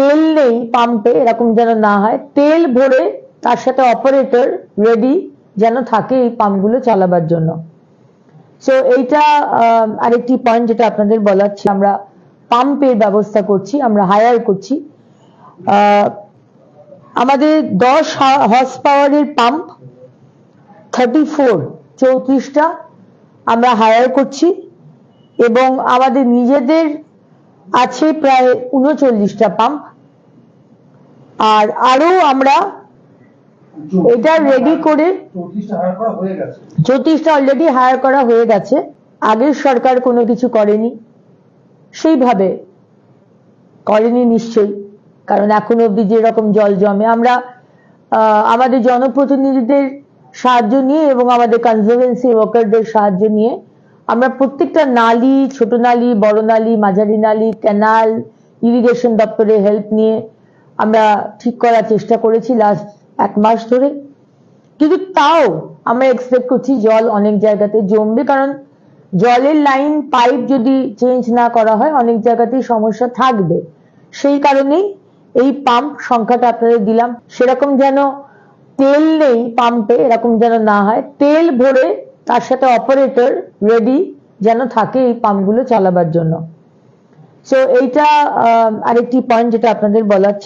তেল নেই পাম্পে এরকম যেন না হয়, তেল ভরে তার সাথে অপারেটর রেডি যেন থাকে এই পাম্পগুলো চালাবার জন্য। সো এইটা আরেকটি পয়েন্ট যেটা আপনাদের বলার ছিল। আমরা পাম্পের ব্যবস্থা করছি, আমরা হায়ার করছি। আমাদের 10 হর্স পাওয়ারের পাম্প 34টা আমরা হায়ার করছি এবং আমাদের নিজেদের আছে প্রায় 39টা পাম্প। আর আরো আমরা এটা রেডি করে 34টা অলরেডি হায়ার করা হয়ে গেছে। আগের সরকার কোনো কিছু করেনি, সেইভাবে করেনি নিশ্চয়ই, কারণ এখনো অব্দি যেরকম জল জমে আমরা আমাদের জনপ্রতিনিধিদের সাহায্য নিয়ে এবং আমাদের কনজারভেন্সি ওয়ার্কারদের সাহায্য নিয়ে আমরা প্রত্যেকটা নালী, ছোট নালী, বড় নালী, মাঝারি নালী, ক্যানাল, ইরিগেশন দপ্তরের হেল্প নিয়ে আমরা ঠিক করার চেষ্টা করেছি লাস্ট 1 মাস ধরে। কিন্তু তাও আমরা এক্সপেক্ট করছি জল অনেক জায়গাতে জমবে, কারণ জলের লাইন পাইপ যদি চেঞ্জ না করা হয় অনেক জায়গাতেই সমস্যা থাকবে। সেই কারণেই এই পাম্প সংখ্যাটা আপনাদের দিলাম। সেরকম যেন তেল নেই পাম্পে এরকম যেন না হয়, তেল ভরে তার সাথে অপারেটর রেডি যেন থাকে এই পাম্পগুলো চালাবার জন্য। সো এইটা আরেকটি পয়েন্ট যেটা আপনাদের বলার ছিল।